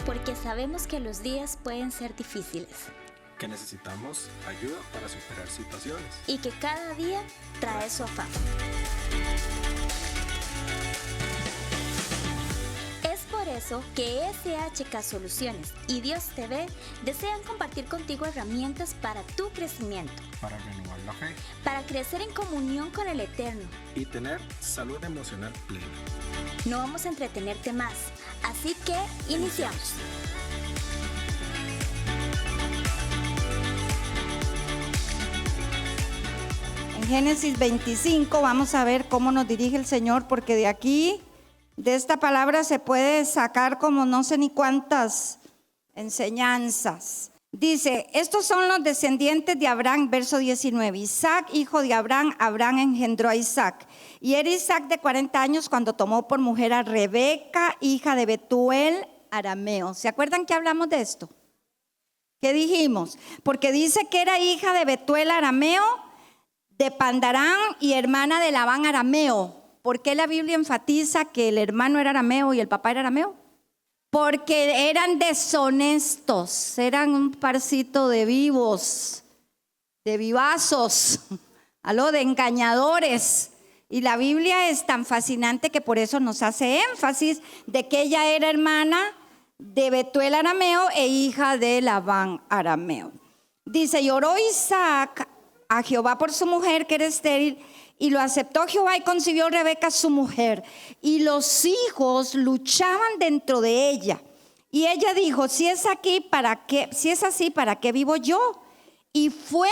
porque sabemos que los días pueden ser difíciles que necesitamos ayuda para superar situaciones y que cada día trae su afán. Es por eso que SHK Soluciones y Dios TV desean compartir contigo herramientas para tu crecimiento, para renovar la fe, para crecer en comunión con el Eterno y tener salud emocional plena. No vamos a entretenerte más, así que iniciamos. En Génesis 25 vamos a ver cómo nos dirige el Señor, porque de aquí, de esta palabra se puede sacar como no sé ni cuántas enseñanzas. Dice, estos son los descendientes de Abraham, verso 19. Isaac, hijo de Abraham, Abraham engendró a Isaac. Y era Isaac de 40 años cuando tomó por mujer a Rebeca, hija de Betuel, arameo. ¿Se acuerdan que hablamos de esto? ¿Qué dijimos? Porque dice que era hija de Betuel, arameo, de Pandarán y hermana de Labán, arameo. ¿Por qué la Biblia enfatiza que el hermano era arameo y el papá era arameo? Porque eran deshonestos, eran un parcito de vivos, de vivazos, de engañadores. Y la Biblia es tan fascinante que por eso nos hace énfasis de que ella era hermana de Betuel arameo e hija de Labán arameo. Dice, y oró Isaac a Jehová por su mujer que era estéril, y lo aceptó Jehová y concibió Rebeca su mujer, y los hijos luchaban dentro de ella, y ella dijo, si es así, ¿para qué vivo yo? Y fue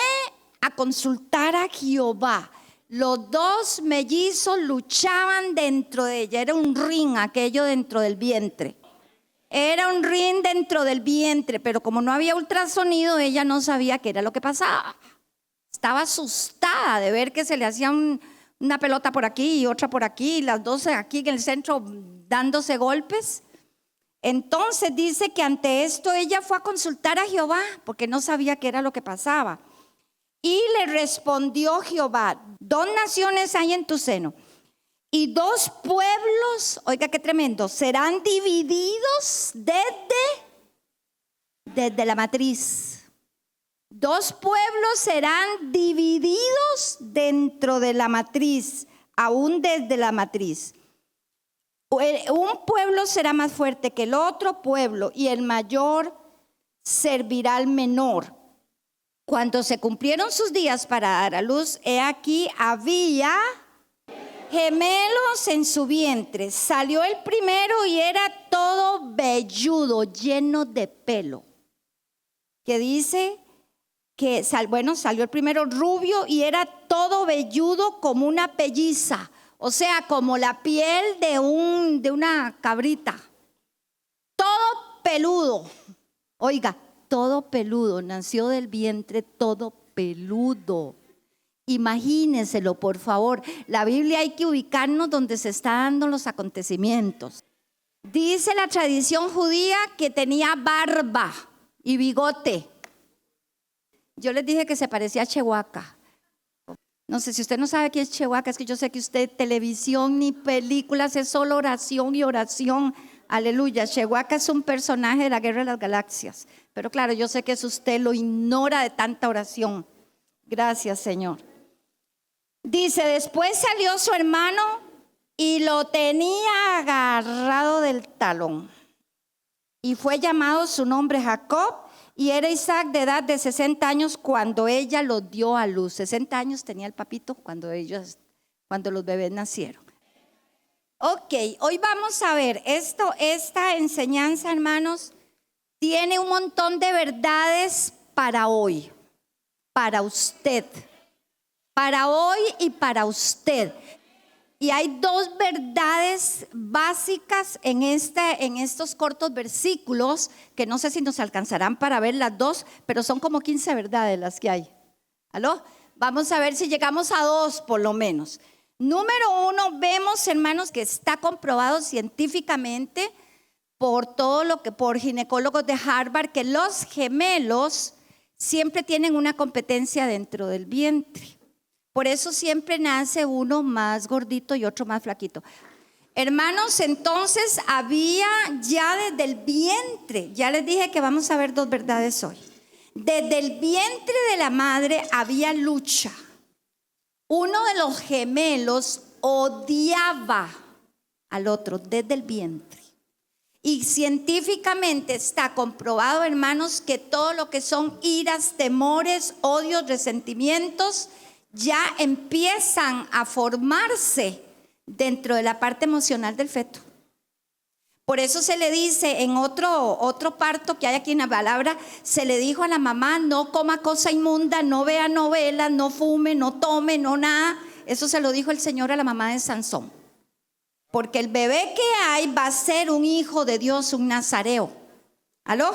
a consultar a Jehová. Los dos mellizos luchaban dentro de ella. Era un ring aquello dentro del vientre. Era un ring dentro del vientre, pero como no había ultrasonido, ella no sabía qué era lo que pasaba. Estaba asustada de ver que se le hacía una pelota por aquí y otra por aquí, y las dos aquí en el centro dándose golpes. Entonces dice que ante esto ella fue a consultar a Jehová porque no sabía qué era lo que pasaba. Y le respondió Jehová, 2 naciones hay en tu seno y 2 pueblos, oiga qué tremendo, serán divididos desde la matriz. 2 pueblos serán divididos dentro de la matriz, aún desde la matriz. Un pueblo será más fuerte que el otro pueblo y el mayor servirá al menor. Cuando se cumplieron sus días para dar a luz, he aquí había gemelos en su vientre. Salió el primero y era todo velludo, lleno de pelo. Que dice que salió el primero rubio y era todo velludo como una pelliza, o sea, como la piel de una cabrita. Todo peludo, oiga, todo peludo, nació del vientre todo peludo. Imagínenselo, por favor. La Biblia hay que ubicarnos donde se están dando los acontecimientos. Dice la tradición judía que tenía barba y bigote. Yo les dije que se parecía a Chehuaca. No sé si usted no sabe quién es Chehuaca, es que yo sé que usted televisión ni películas, es solo oración y oración. Aleluya, Chehuaca es un personaje de la Guerra de las Galaxias. Pero claro, yo sé que eso usted lo ignora de tanta oración. Gracias, Señor. Dice, después salió su hermano y lo tenía agarrado del talón. Y fue llamado su nombre Jacob. Y era Isaac de edad de 60 años cuando ella lo dio a luz. 60 años tenía el papito cuando los bebés nacieron. Ok, hoy vamos a ver esta enseñanza, hermanos, tiene un montón de verdades para hoy, para usted, para hoy y para usted. Y hay 2 verdades básicas en estos cortos versículos, que no sé si nos alcanzarán para ver las 2, pero son como 15 verdades las que hay. ¿Aló? Vamos a ver si llegamos a 2 por lo menos. Número 1, vemos, hermanos, que está comprobado científicamente por ginecólogos de Harvard, que los gemelos siempre tienen una competencia dentro del vientre. Por eso siempre nace uno más gordito y otro más flaquito. Hermanos, entonces había ya desde el vientre, ya les dije que vamos a ver dos verdades hoy. Desde el vientre de la madre había lucha. Uno de los gemelos odiaba al otro desde el vientre. Y científicamente está comprobado, hermanos, que todo lo que son iras, temores, odios, resentimientos, ya empiezan a formarse dentro de la parte emocional del feto. Por eso se le dice en otro parto que hay aquí en la palabra, se le dijo a la mamá: no coma cosa inmunda, no vea novelas, no fume, no tome, no nada. Eso se lo dijo el Señor a la mamá de Sansón. Porque el bebé que hay va a ser un hijo de Dios, un nazareo. ¿Aló?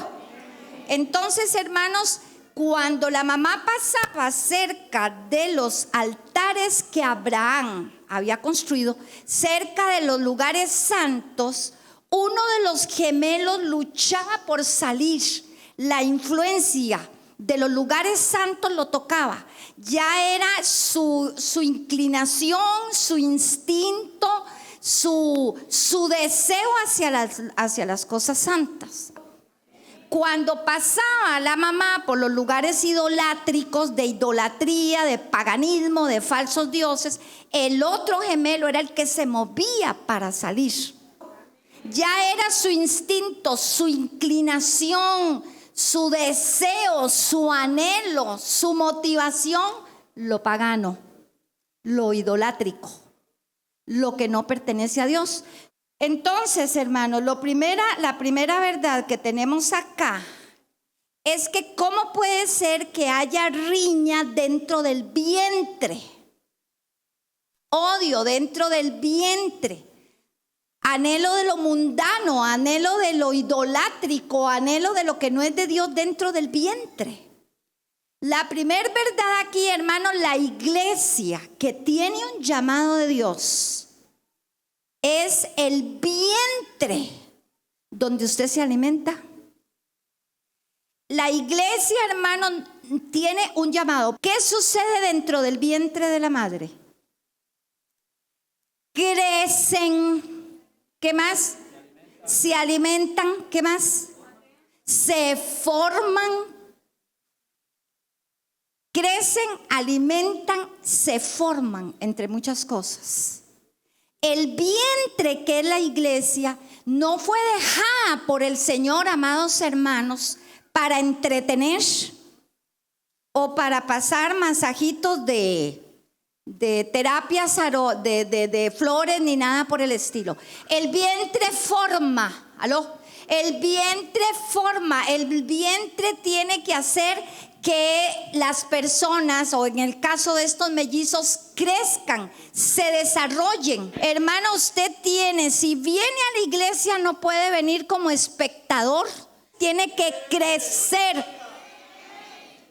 Entonces, hermanos, cuando la mamá pasaba cerca de los altares que Abraham había construido, cerca de los lugares santos, uno de los gemelos luchaba por salir. La influencia de los lugares santos lo tocaba. Ya era su inclinación, su instinto, su deseo hacia las cosas santas. Cuando pasaba la mamá por los lugares idolátricos, de idolatría, de paganismo, de falsos dioses, el otro gemelo era el que se movía para salir. Ya era su instinto, su inclinación, su deseo, su anhelo, su motivación, lo pagano, lo idolátrico, lo que no pertenece a Dios. Entonces, hermanos, la primera verdad que tenemos acá es que cómo puede ser que haya riña dentro del vientre, odio dentro del vientre, anhelo de lo mundano, anhelo de lo idolátrico, anhelo de lo que no es de Dios dentro del vientre. La primera verdad aquí, hermanos, la iglesia que tiene un llamado de Dios es el vientre donde usted se alimenta. La iglesia, hermano, tiene un llamado. ¿Qué sucede dentro del vientre de la madre? Crecen. ¿Qué más? Se alimentan. ¿Qué más? Se forman. Crecen, alimentan, se forman, entre muchas cosas. El vientre, que es la iglesia, no fue dejada por el Señor, amados hermanos, para entretener o para pasar masajitos de terapias de flores ni nada por el estilo. El vientre forma. ¿Aló? El vientre forma. El vientre tiene que hacer que las personas, o en el caso de estos mellizos, crezcan, se desarrollen. Hermano, usted tiene, si viene a la iglesia, no puede venir como espectador, tiene que crecer.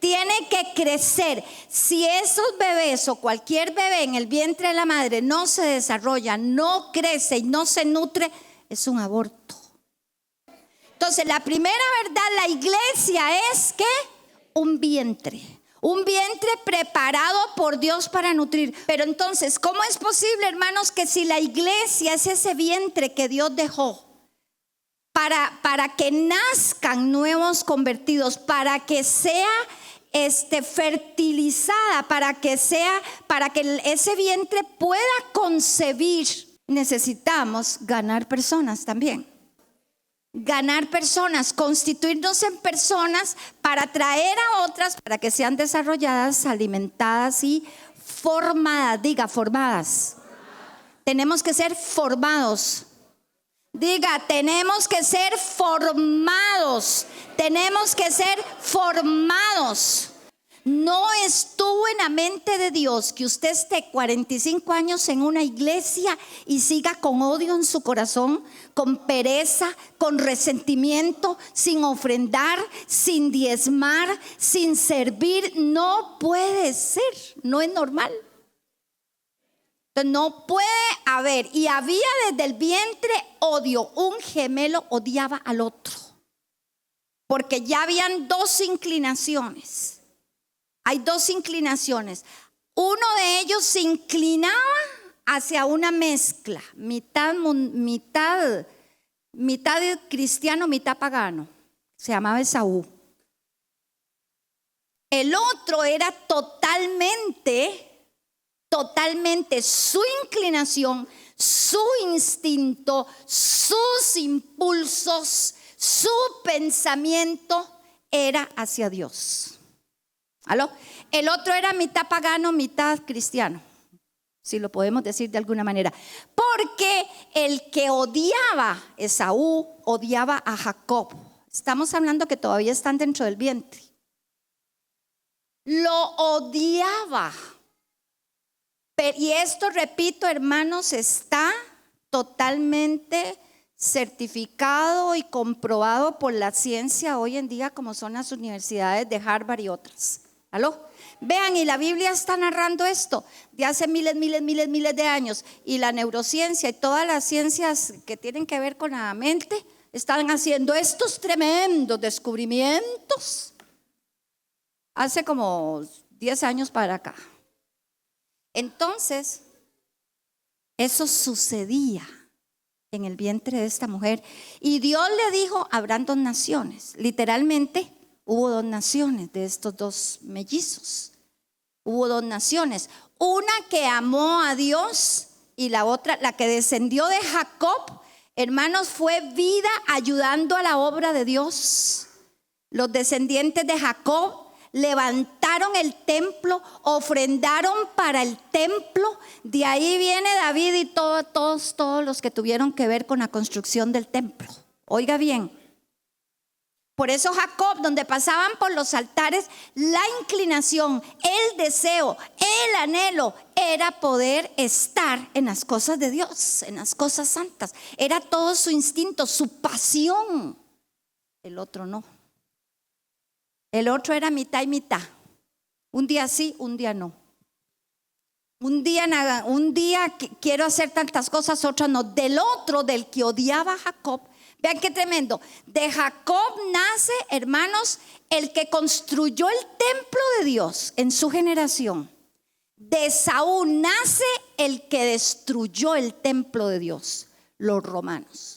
Tiene que crecer. Si esos bebés o cualquier bebé en el vientre de la madre no se desarrolla, no crece y no se nutre, es un aborto. Entonces, la primera verdad, la iglesia es que un vientre preparado por Dios para nutrir. Pero entonces, ¿cómo es posible, hermanos, que si la iglesia es ese vientre que Dios dejó para que nazcan nuevos convertidos, para que sea fertilizada, para que ese vientre pueda concebir? Necesitamos ganar personas también. Ganar personas, constituirnos en personas para traer a otras, para que sean desarrolladas, alimentadas y formadas. Diga, formadas. Tenemos que ser formados. Diga, tenemos que ser formados. Tenemos que ser formados. No estuvo en la mente de Dios que usted esté 45 años en una iglesia y siga con odio en su corazón, con pereza, con resentimiento, sin ofrendar, sin diezmar, sin servir. No puede ser, no es normal. Entonces no puede haber. Y había desde el vientre odio. Un gemelo odiaba al otro, porque ya habían dos inclinaciones. Hay dos inclinaciones. Uno de ellos se inclinaba hacia una mezcla, mitad cristiano, mitad pagano. Se llamaba Esaú. El otro era totalmente su inclinación, su instinto, sus impulsos, su pensamiento era hacia Dios. ¿Aló? El otro era mitad pagano, mitad cristiano, si lo podemos decir de alguna manera. Porque el que odiaba Esaú, odiaba a Jacob. Estamos hablando que todavía están dentro del vientre. Lo odiaba. Y esto, repito, hermanos, está totalmente certificado y comprobado por la ciencia hoy en día, como son las universidades de Harvard y otras. ¿Aló? Vean, y la Biblia está narrando esto de hace miles de años. Y la neurociencia y todas las ciencias que tienen que ver con la mente están haciendo estos tremendos descubrimientos hace como 10 años para acá. Entonces, eso sucedía en el vientre de esta mujer. Y Dios le dijo, habrán dos naciones. Literalmente, hubo dos naciones de estos dos mellizos. Hubo dos naciones. Una que amó a Dios y la otra, la que descendió de Jacob, hermanos, fue vida ayudando a la obra de Dios. Los descendientes de Jacob levantaron el templo, ofrendaron para el templo. De ahí viene David y todos los que tuvieron que ver con la construcción del templo. Oiga bien, por eso Jacob, donde pasaban por los altares, la inclinación, el deseo, el anhelo era poder estar en las cosas de Dios, en las cosas santas. Era todo su instinto, su pasión. El otro no. El otro era mitad y mitad. Un día sí, un día no. Un día quiero hacer tantas cosas, otro no. Del otro, del que odiaba a Jacob. Vean qué tremendo. De Jacob nace, hermanos, el que construyó el templo de Dios en su generación. De Saúl nace el que destruyó el templo de Dios, los romanos.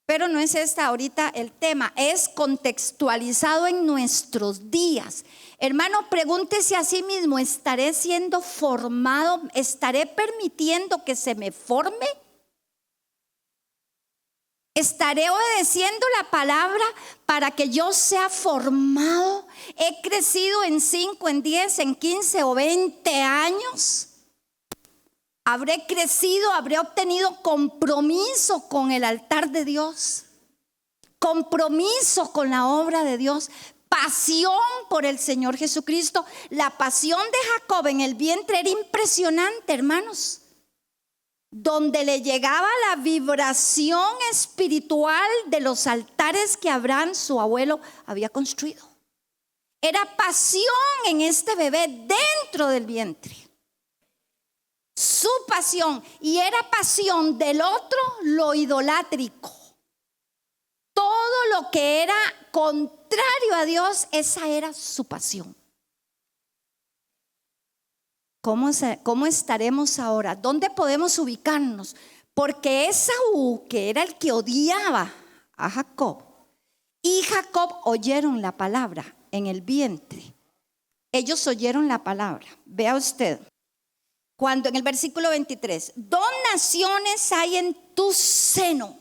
Pero no es esta ahorita el tema, es contextualizado en nuestros días. Hermano, pregúntese a sí mismo, ¿estaré siendo formado? ¿Estaré permitiendo que se me forme? ¿Estaré obedeciendo la palabra para que yo sea formado? ¿He crecido en 5, en 10, en 15 o 20 años? ¿Habré crecido, habré obtenido compromiso con el altar de Dios? Compromiso con la obra de Dios. Pasión por el Señor Jesucristo. La pasión de Jacob en el vientre era impresionante, hermanos. Donde le llegaba la vibración espiritual de los altares que Abraham, su abuelo, había construido. Era pasión en este bebé dentro del vientre. Su pasión, y era pasión del otro, lo idolátrico. Todo lo que era contrario a Dios, esa era su pasión. ¿Cómo estaremos ahora? ¿Dónde podemos ubicarnos? Porque Esaú, que era el que odiaba a Jacob, y Jacob oyeron la palabra en el vientre. Ellos oyeron la palabra. Vea usted. Cuando en el versículo 23, 2 naciones hay en tu seno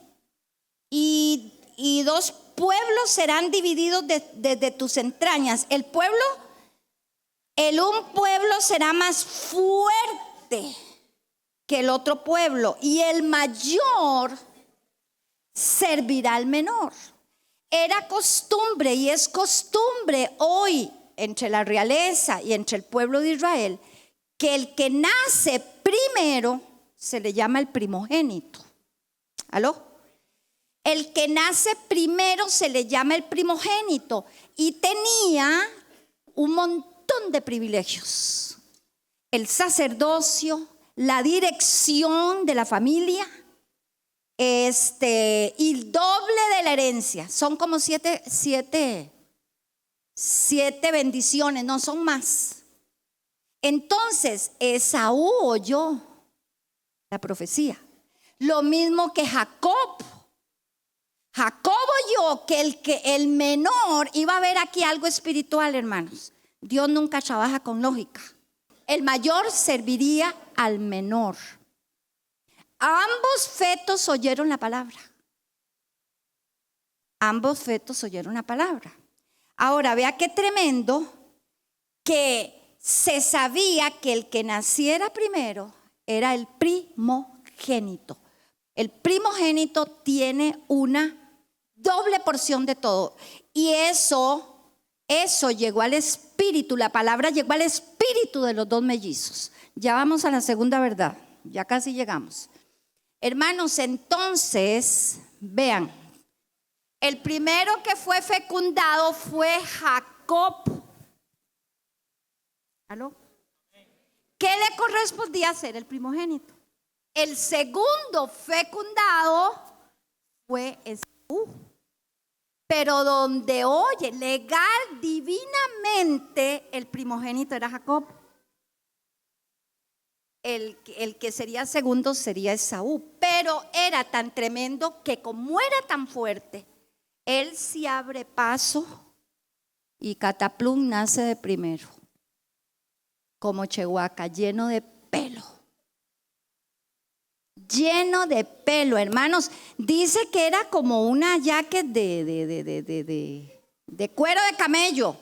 y 2 pueblos serán divididos de tus entrañas. El un pueblo será más fuerte que el otro pueblo y el mayor servirá al menor. Era costumbre y es costumbre hoy entre la realeza y entre el pueblo de Israel que el que nace primero se le llama el primogénito. ¿Aló? El que nace primero se le llama el primogénito y tenía un montón de privilegios. El sacerdocio, la dirección de la familia, y el doble de la herencia. Son como siete bendiciones, no son más. Entonces Esaú oyó la profecía. Lo mismo que Jacob. Jacob oyó que el menor iba a ver aquí algo espiritual, hermanos. Dios nunca trabaja con lógica. El mayor serviría al menor. Ambos fetos oyeron la palabra. Ambos fetos oyeron la palabra. Ahora, vea qué tremendo que se sabía que el que naciera primero era el primogénito. El primogénito tiene una doble porción de todo. Y eso llegó al espíritu, la palabra llegó al espíritu de los dos mellizos. Ya vamos a la segunda verdad, ya casi llegamos. Hermanos, entonces, vean, el primero que fue fecundado fue Jacob. ¿Aló? ¿Qué le correspondía ser el primogénito? El segundo fecundado fue Esaú. Pero donde oye, legal, divinamente, el primogénito era Jacob. El que sería segundo sería Esaú. Pero era tan tremendo que como era tan fuerte, él se abre paso y cataplum nace de primero. Como Chihuahua, lleno de pelo. Lleno de pelo, hermanos. Dice que era como una jacket de cuero de camello,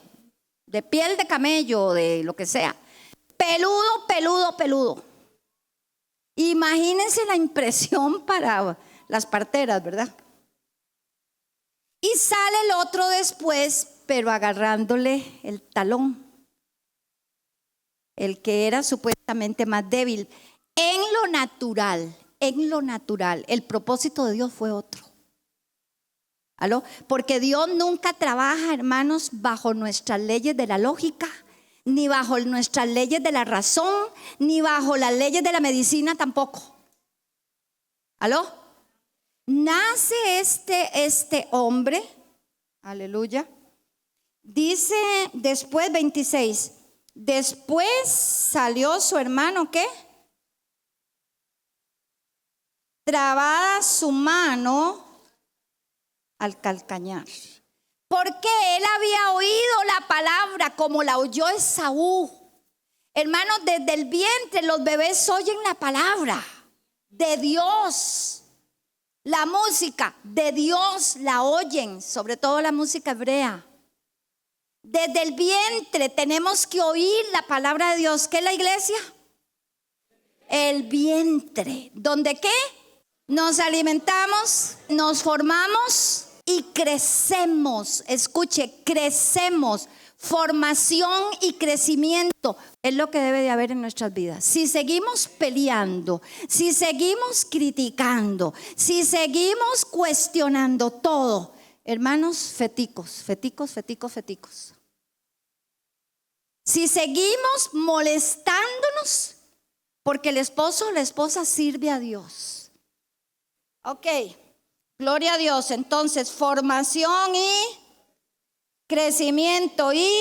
de piel de camello, de lo que sea. Peludo, peludo, peludo. Imagínense la impresión para las parteras, ¿verdad? Y sale el otro después, pero agarrándole el talón. El que era supuestamente más débil. En lo natural, el propósito de Dios fue otro. ¿Aló? Porque Dios nunca trabaja, hermanos, bajo nuestras leyes de la lógica, ni bajo nuestras leyes de la razón, ni bajo las leyes de la medicina tampoco. ¿Aló? Nace este hombre, aleluya. Dice después 26, después salió su hermano, ¿qué? Trabada su mano al calcañar. Porque él había oído la palabra como la oyó Esaú. Hermanos, desde el vientre los bebés oyen la palabra de Dios. La música de Dios la oyen, sobre todo la música hebrea. Desde el vientre tenemos que oír la palabra de Dios. ¿Qué es la iglesia? El vientre. ¿Dónde qué? Nos alimentamos, nos formamos y crecemos. Escuche, crecemos. Formación y crecimiento es lo que debe de haber en nuestras vidas. Si seguimos peleando, si seguimos criticando, si seguimos cuestionando todo, hermanos, feticos. Si seguimos molestándonos porque el esposo o la esposa sirve a Dios. Ok, gloria a Dios. Entonces, formación y crecimiento y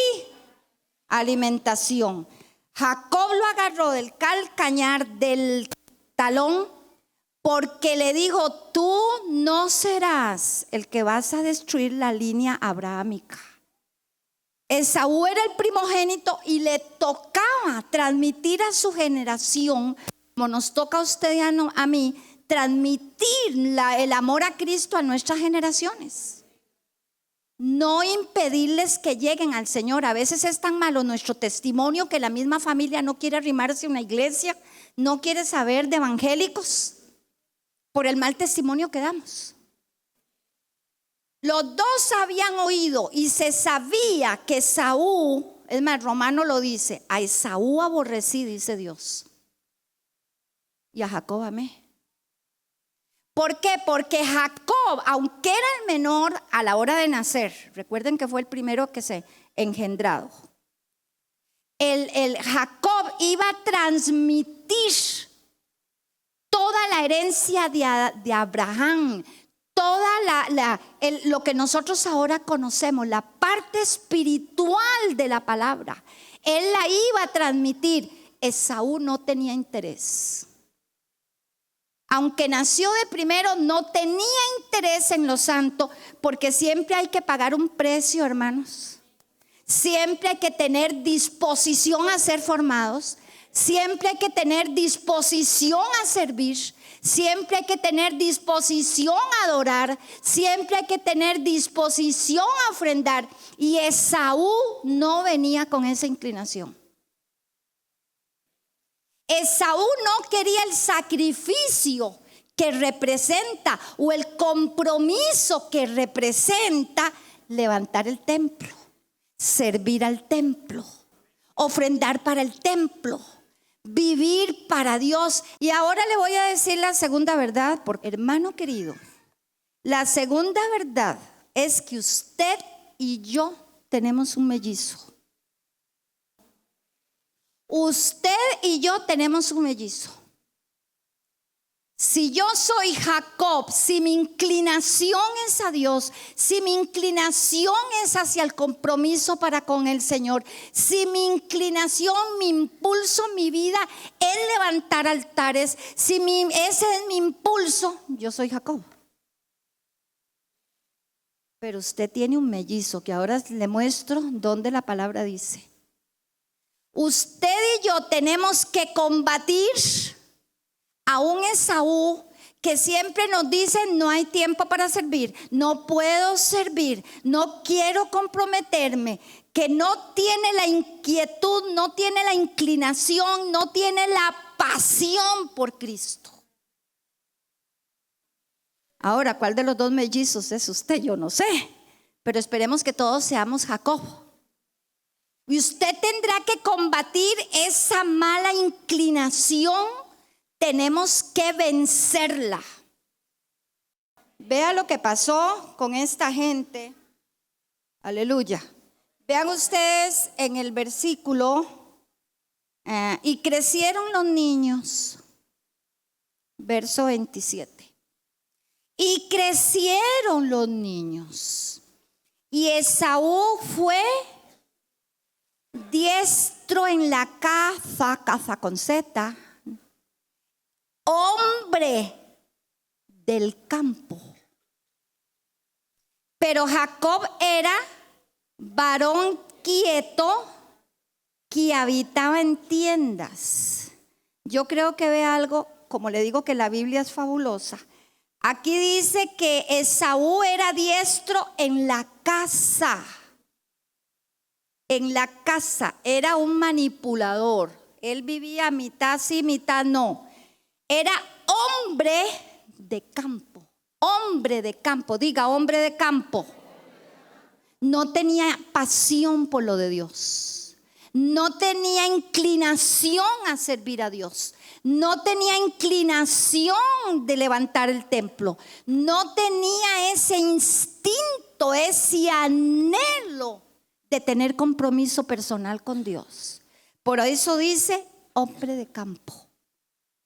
alimentación. Jacob lo agarró del calcañar del talón porque le dijo: tú no serás el que vas a destruir la línea abrahámica. Esaú era el primogénito y le tocaba transmitir a su generación, como nos toca a usted y a mí, transmitir el amor a Cristo a nuestras generaciones. No impedirles que lleguen al Señor. A veces es tan malo nuestro testimonio que la misma familia no quiere arrimarse a una iglesia, no quiere saber de evangélicos por el mal testimonio que damos. Los dos habían oído y se sabía que Esaú, es más, Romano lo dice, a Esaú aborrecí, dice Dios, y a Jacob amé. ¿Por qué? Porque Jacob, aunque era el menor a la hora de nacer, recuerden que fue el primero que se engendrado, el Jacob iba a transmitir toda la herencia de Abraham, toda lo que nosotros ahora conocemos, la parte espiritual de la palabra. Él la iba a transmitir. Esaú no tenía interés. Aunque nació de primero, no tenía interés en lo santo, porque siempre hay que pagar un precio, hermanos. Siempre hay que tener disposición a ser formados. Siempre hay que tener disposición a servir. Siempre hay que tener disposición a adorar. Siempre hay que tener disposición a ofrendar. Y Esaú no venía con esa inclinación. Esaú no quería el sacrificio que representa o el compromiso que representa levantar el templo, servir al templo, ofrendar para el templo, vivir para Dios. Y ahora le voy a decir la segunda verdad, porque hermano querido, la segunda verdad es que usted y yo tenemos un mellizo. Usted y yo tenemos un mellizo. Si yo soy Jacob, si mi inclinación es a Dios, si mi inclinación es hacia el compromiso para con el Señor, si mi inclinación, mi impulso, mi vida es levantar altares, si ese es mi impulso, yo soy Jacob. Pero usted tiene un mellizo que ahora le muestro donde la palabra dice. Usted y yo tenemos que combatir a un Esaú que siempre nos dice: no hay tiempo para servir, no puedo servir, no quiero comprometerme, que no tiene la inquietud, no tiene la inclinación, no tiene la pasión por Cristo. Ahora, ¿cuál de los dos mellizos es usted? Yo no sé, pero esperemos que todos seamos Jacob. Y usted tendrá que combatir esa mala inclinación. Tenemos que vencerla. Vea lo que pasó con esta gente. Aleluya. Vean ustedes en el versículo. Y crecieron los niños. Verso 27. Y crecieron los niños. Y Esaú fue diestro en la caza con Z, hombre del campo. Pero Jacob era varón quieto que habitaba en tiendas. Yo creo que ve algo, como le digo que la Biblia es fabulosa. Aquí dice que Esaú era diestro en la casa. En la casa, era un manipulador. Él vivía mitad sí, mitad no. Era hombre de campo. Hombre de campo, diga hombre de campo. No tenía pasión por lo de Dios. No tenía inclinación a servir a Dios. No tenía inclinación de levantar el templo. No tenía ese instinto, ese anhelo de tener compromiso personal con Dios. Por eso dice hombre de campo.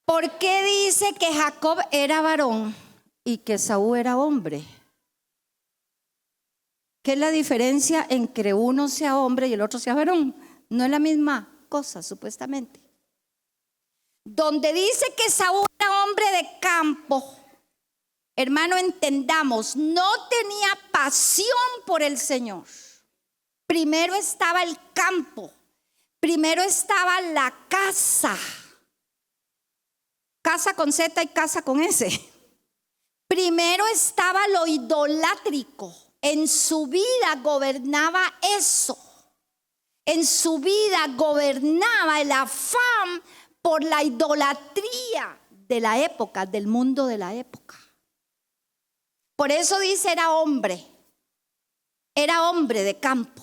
¿Por qué dice que Jacob era varón y que Esaú era hombre? ¿Qué es la diferencia en que uno sea hombre y el otro sea varón? No es la misma cosa, supuestamente. Donde dice que Esaú era hombre de campo, hermano, entendamos, no tenía pasión por el Señor. Primero estaba el campo, primero estaba la casa. Casa con Z y casa con S. Primero estaba lo idolátrico. En su vida gobernaba eso. En su vida gobernaba el afán por la idolatría de la época, del mundo de la época. Por eso dice era hombre de campo.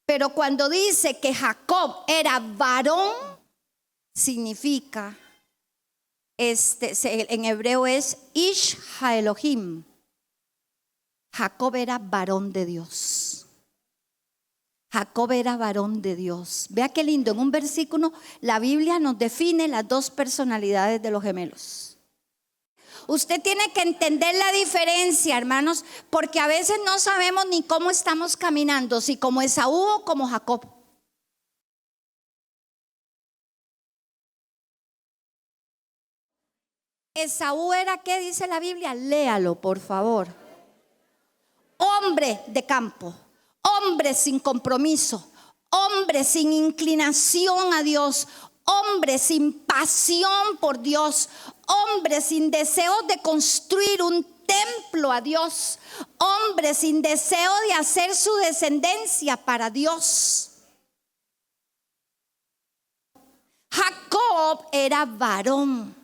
Pero cuando dice que Jacob era varón, significa, en hebreo es Ish HaElohim. Jacob era varón de Dios. Jacob era varón de Dios. Vea qué lindo, en un versículo la Biblia nos define las dos personalidades de los gemelos. Usted tiene que entender la diferencia, hermanos, porque a veces no sabemos ni cómo estamos caminando, si como Esaú o como Jacob. Esaú era, ¿qué dice la Biblia? Léalo, por favor. Hombre de campo, hombre sin compromiso, hombre sin inclinación a Dios, hombre sin pasión por Dios, hombre sin deseo de construir un templo a Dios, hombre sin deseo de hacer su descendencia para Dios. Jacob era varón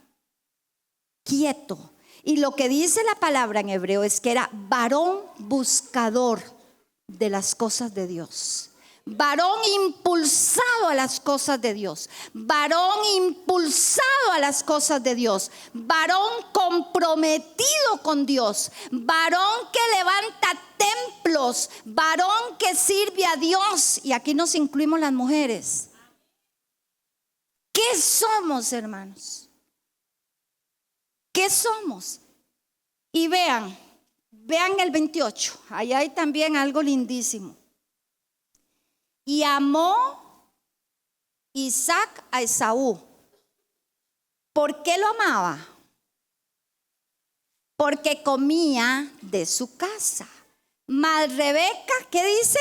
quieto. Y lo que dice la palabra en hebreo es que era varón buscador de las cosas de Dios. Varón impulsado a las cosas de Dios. Varón impulsado a las cosas de Dios. Varón comprometido con Dios. Varón que levanta templos. Varón que sirve a Dios. Y aquí nos incluimos las mujeres. ¿Qué somos, hermanos? ¿Qué somos? Y vean el 28. Allá hay también algo lindísimo. Y amó Isaac a Esaú. ¿Por qué lo amaba? Porque comía de su casa. Mas Rebeca, ¿qué dice?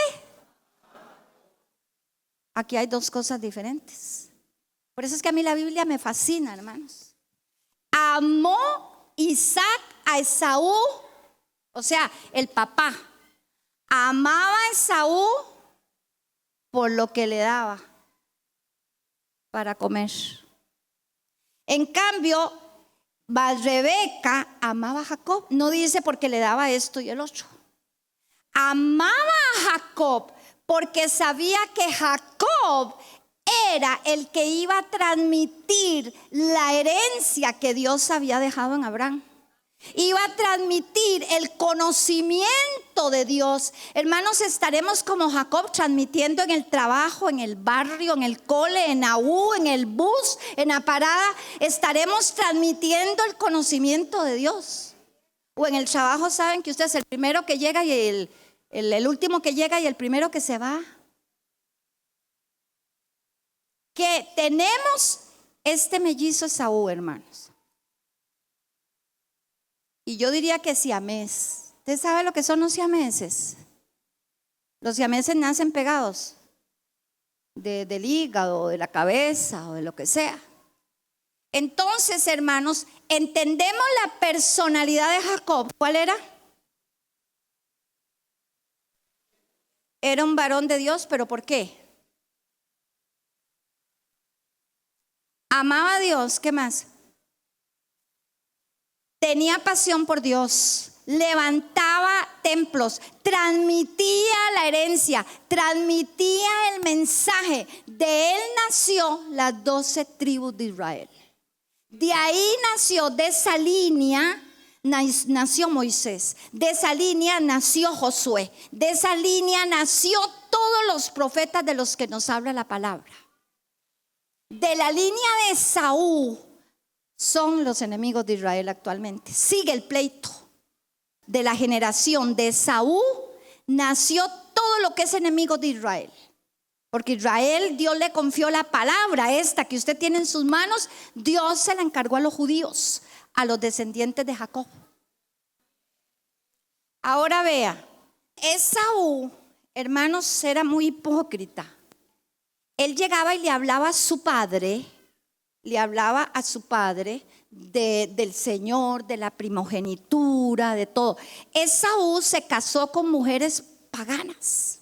Aquí hay dos cosas diferentes. Por eso es que a mí la Biblia me fascina, hermanos. Amó Isaac a Esaú, o sea, el papá amaba a Esaú por lo que le daba para comer. En cambio, Rebeca amaba a Jacob, no dice porque le daba esto y el otro. Amaba a Jacob porque sabía que Jacob era el que iba a transmitir la herencia que Dios había dejado en Abraham. Iba a transmitir el conocimiento de Dios. Hermanos, estaremos como Jacob transmitiendo en el trabajo, en el barrio, en el cole, en la U, en el bus, en la parada. Estaremos transmitiendo el conocimiento de Dios. O en el trabajo, saben que usted es el primero que llega y el último que llega y el primero que se va. Que tenemos este mellizo Esaú, hermanos. Y yo diría que siamés. ¿Usted sabe lo que son los siameses? Los siameses nacen pegados del hígado, de la cabeza o de lo que sea. Entonces, hermanos, entendemos la personalidad de Jacob. ¿Cuál era? Era un varón de Dios, pero ¿por qué? Amaba a Dios, ¿qué más? Tenía pasión por Dios, levantaba templos, transmitía la herencia, transmitía el mensaje. De él nació las 12 tribus de Israel. De ahí nació, de esa línea nació Moisés, de esa línea nació Josué, de esa línea nació todos los profetas de los que nos habla la palabra. De la línea de Esaú son los enemigos de Israel actualmente. Sigue el pleito. De la generación de Esaú nació todo lo que es enemigo de Israel. Porque Israel, Dios le confió la palabra esta que usted tiene en sus manos. Dios se la encargó a los judíos, a los descendientes de Jacob. Ahora vea, Esaú, hermanos, era muy hipócrita. Él llegaba y le hablaba a su padre, del Señor, de la primogenitura, de todo. Esaú se casó con mujeres paganas.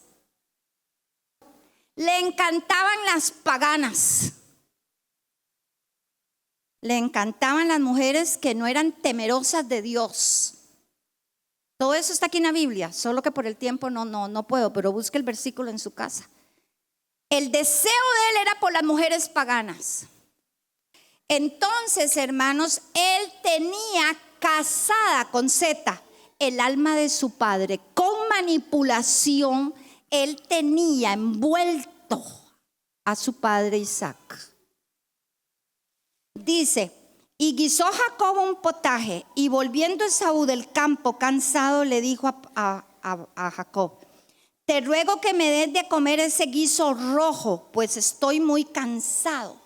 Le encantaban las paganas. Le encantaban las mujeres que no eran temerosas de Dios. Todo eso está aquí en la Biblia, solo que por el tiempo no puedo, pero busque el versículo en su casa. El deseo de él era por las mujeres paganas. Entonces, hermanos, él tenía casada con Z el alma de su padre. Con manipulación, él tenía envuelto a su padre Isaac. Dice, y guisó Jacob un potaje, y volviendo Esaú del campo cansado, le dijo a Jacob: te ruego que me des de comer ese guiso rojo, pues estoy muy cansado.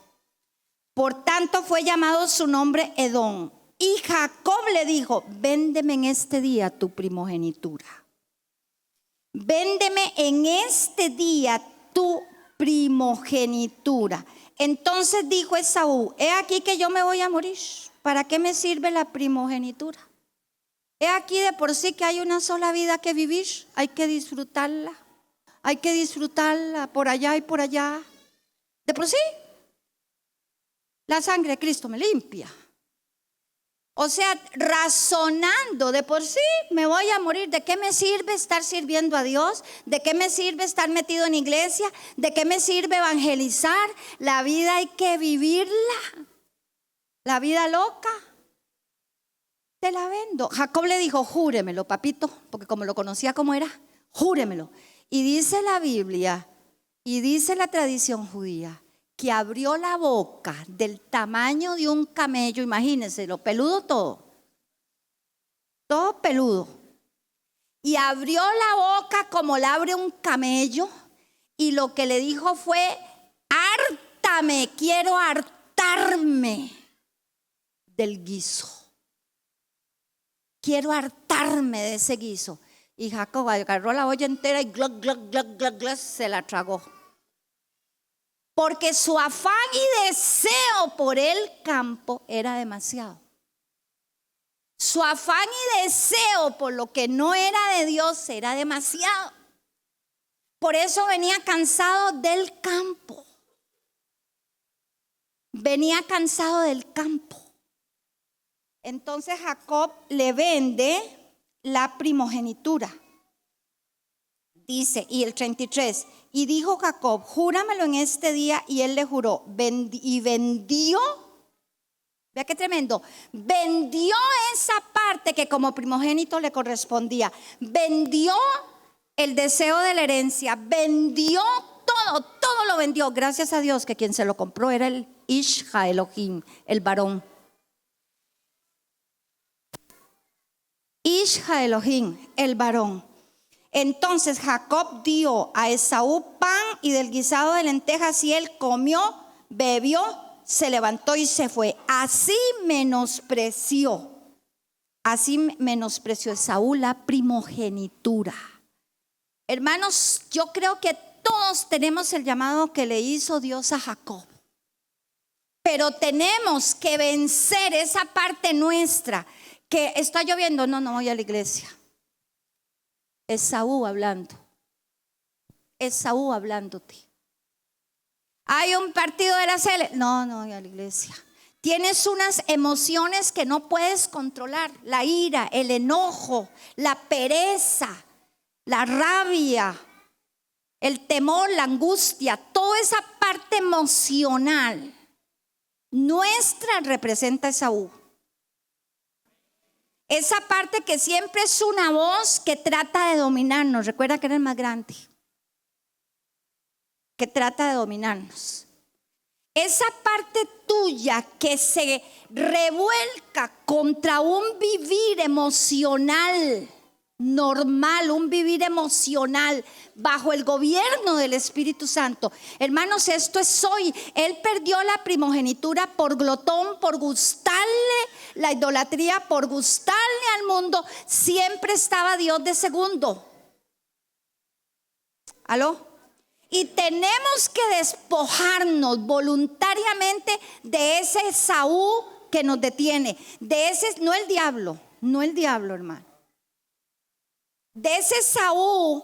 Por tanto fue llamado su nombre Edom. Y Jacob le dijo: véndeme en este día tu primogenitura. Véndeme en este día tu primogenitura. Entonces dijo Esaú: he aquí que yo me voy a morir. ¿Para qué me sirve la primogenitura? He aquí de por sí que hay una sola vida que vivir. Hay que disfrutarla. Hay que disfrutarla por allá y por allá. De por sí, la sangre de Cristo me limpia. O sea, razonando, de por sí me voy a morir. ¿De qué me sirve estar sirviendo a Dios? ¿De qué me sirve estar metido en iglesia? ¿De qué me sirve evangelizar? La vida hay que vivirla. La vida loca, te la vendo. Jacob le dijo: júremelo, papito, porque como lo conocía como era, júremelo. Y dice la Biblia, y dice la tradición judía, que abrió la boca del tamaño de un camello. Imagínense, lo peludo todo peludo. Y abrió la boca como la abre un camello, y lo que le dijo fue: hártame, quiero hartarme del guiso. Quiero hartarme de ese guiso. Y Jacob agarró la olla entera y gloc, gloc, gloc, gloc, gloc, se la tragó. Porque su afán y deseo por el campo era demasiado. Su afán y deseo por lo que no era de Dios era demasiado. Por eso venía cansado del campo. Venía cansado del campo. Entonces Jacob le vende la primogenitura. Dice, y el 33, y dijo Jacob: júramelo en este día. Y él le juró, y vendió. Vea qué tremendo. Vendió esa parte que como primogénito le correspondía. Vendió el deseo de la herencia. Vendió todo lo vendió. Gracias a Dios que quien se lo compró era el Ish Elohim, el varón. Ish Elohim, el varón. Entonces Jacob dio a Esaú pan y del guisado de lentejas, y él comió, bebió, se levantó y se fue. Así menospreció Esaú la primogenitura. Hermanos, yo creo que todos tenemos el llamado que le hizo Dios a Jacob, pero tenemos que vencer esa parte nuestra que está lloviendo. No voy a la iglesia. Esaú hablándote. Hay un partido de la Sele. No voy a la iglesia. Tienes unas emociones que no puedes controlar: la ira, el enojo, la pereza, la rabia, el temor, la angustia. Toda esa parte emocional nuestra representa a Esaú. Esa parte que siempre es una voz que trata de dominarnos. Recuerda que era el más grande, que trata de dominarnos. Esa parte tuya que se revuelca contra un vivir emocional normal, un vivir emocional bajo el gobierno del Espíritu Santo. Hermanos, esto es hoy. Él perdió la primogenitura por glotón, por gustarle la idolatría, por gustarle al mundo. Siempre estaba Dios de segundo. ¿Aló? Y tenemos que despojarnos voluntariamente de ese Esaú que nos detiene. De ese, no el diablo, hermano. De ese Esaú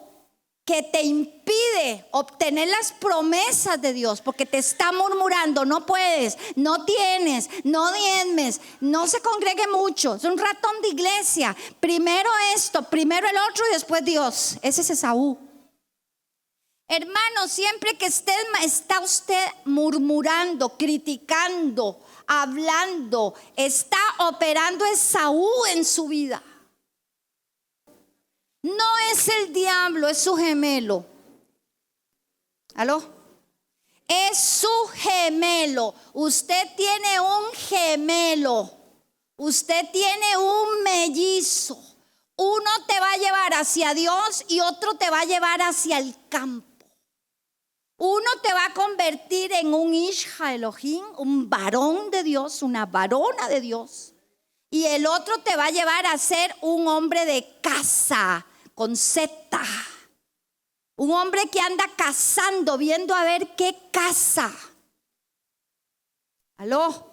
que te impide obtener las promesas de Dios, porque te está murmurando: no puedes, no tienes, no diezmes, no se congregue mucho, es un ratón de iglesia, primero esto, primero el otro y después Dios. Ese es Esaú. Hermano, siempre que está usted murmurando, criticando, hablando, está operando Esaú en su vida. No es el diablo, es su gemelo. ¿Aló? Es su gemelo. Usted tiene un gemelo. Usted tiene un mellizo. Uno te va a llevar hacia Dios y otro te va a llevar hacia el campo. Uno te va a convertir en un Ish Elohim, un varón de Dios, una varona de Dios. y el otro te va a llevar a ser un hombre de casa, con Z. Un hombre que anda cazando, viendo a ver qué caza. ¿Aló?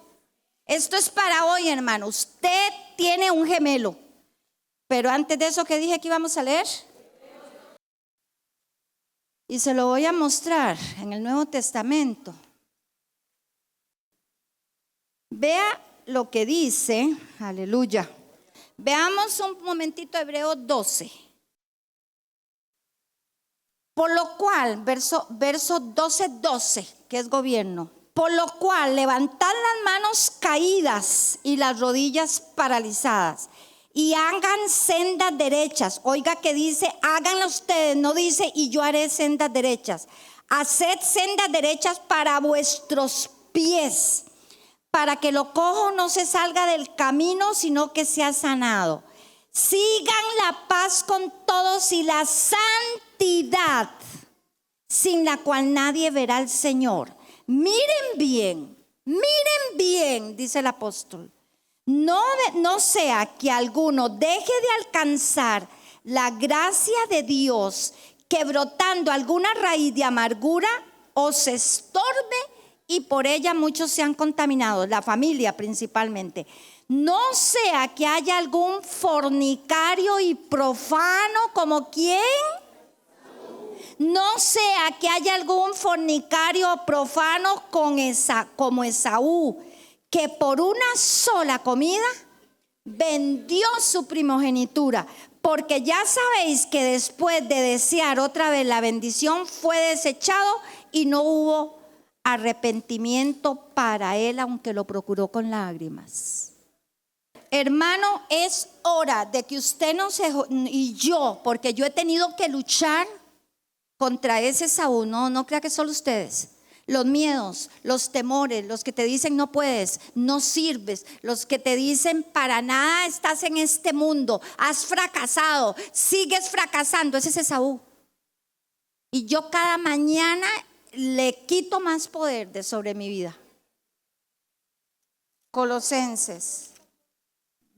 Esto es para hoy, hermano. Usted tiene un gemelo. Pero antes de eso, ¿qué dije que íbamos a leer? Y se lo voy a mostrar en el Nuevo Testamento. Vea lo que dice, aleluya. Veamos un momentito Hebreos 12. Por lo cual, verso 12, que es gobierno. Por lo cual, levantad las manos caídas y las rodillas paralizadas. Y hagan sendas derechas. Oiga que dice, háganlo ustedes, no dice, y yo haré sendas derechas. Haced sendas derechas para vuestros pies, para que lo cojo no se salga del camino, sino que sea sanado. Sigan la paz con todos y la santidad, sin la cual nadie verá al Señor. Miren bien, dice el apóstol. No sea que alguno deje de alcanzar la gracia de Dios, que brotando alguna raíz de amargura os estorbe y por ella muchos sean contaminados, la familia principalmente. No sea que haya algún fornicario y profano, ¿como quién? No sea que haya algún fornicario profano como Esaú, que por una sola comida vendió su primogenitura, porque ya sabéis que después de desear otra vez la bendición fue desechado y no hubo arrepentimiento para él, aunque lo procuró con lágrimas. Hermano, es hora de que usted y yo, porque yo he tenido que luchar contra ese Esaú, no crea que solo ustedes. Los miedos, los temores, los que te dicen no puedes, no sirves, los que te dicen para nada estás en este mundo, has fracasado, sigues fracasando, ese es Esaú. Y yo cada mañana le quito más poder de sobre mi vida. Colosenses,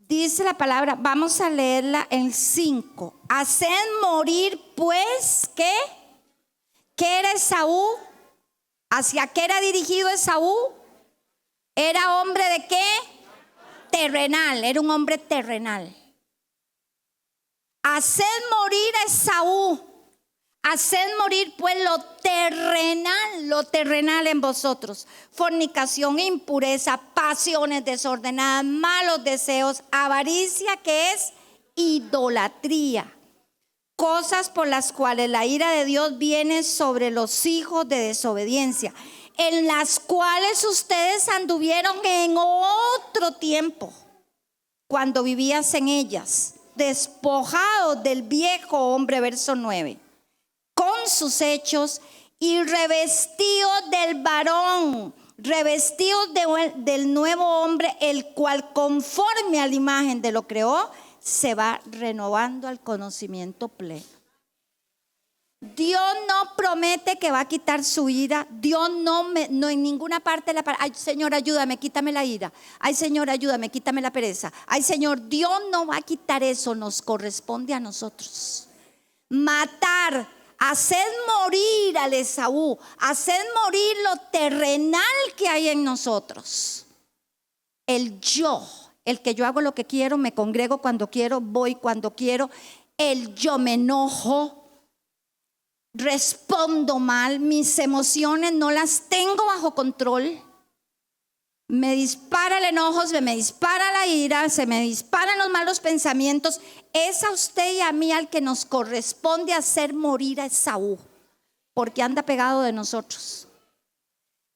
dice la palabra, vamos a leerla en 5. Haced morir pues, ¿qué? ¿Qué era Esaú? ¿Hacia qué era dirigido Esaú? ¿Era hombre de qué? Terrenal, era un hombre terrenal. Haced morir a Esaú. Haced morir pues lo terrenal en vosotros. Fornicación, impureza, pasiones desordenadas, malos deseos, avaricia, que es idolatría. Cosas por las cuales la ira de Dios viene sobre los hijos de desobediencia, en las cuales ustedes anduvieron en otro tiempo, cuando vivías en ellas, despojados del viejo hombre, verso 9, con sus hechos, y revestidos del varón, revestidos del nuevo hombre, el cual conforme a la imagen de lo creó, se va renovando al conocimiento pleno. Dios no promete que va a quitar su ira. Dios no en ninguna parte la ay Señor ayúdame, quítame la ira. Ay Señor ayúdame, quítame la pereza. Ay Señor, Dios no va a quitar eso, nos corresponde a nosotros. Matar, hacer morir al Esaú, hacer morir lo terrenal que hay en nosotros. El yo. El que yo hago lo que quiero, me congrego cuando quiero, voy cuando quiero. El yo me enojo, respondo mal, mis emociones no las tengo bajo control. Me dispara el enojo, se me dispara la ira, se me disparan los malos pensamientos. Es a usted y a mí al que nos corresponde hacer morir a Esaú, porque anda pegado de nosotros.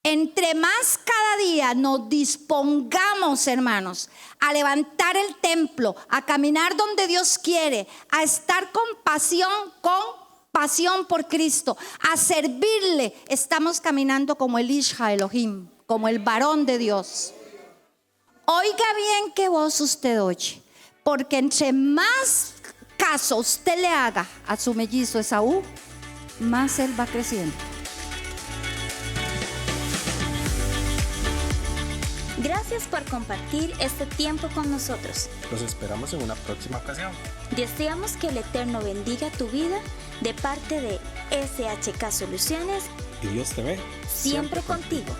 Entre más cada día nos dispongamos, hermanos, a levantar el templo, a caminar donde Dios quiere, a estar con pasión por Cristo, a servirle, estamos caminando como el Isha Elohim, como el varón de Dios. Oiga bien qué voz usted oye, porque entre más caso usted le haga a su mellizo Esaú, más él va creciendo. Gracias Gracias por compartir este tiempo con nosotros. Los esperamos en una próxima ocasión. Deseamos que el Eterno bendiga tu vida de parte de SHK Soluciones. Y Dios te ve Siempre contigo.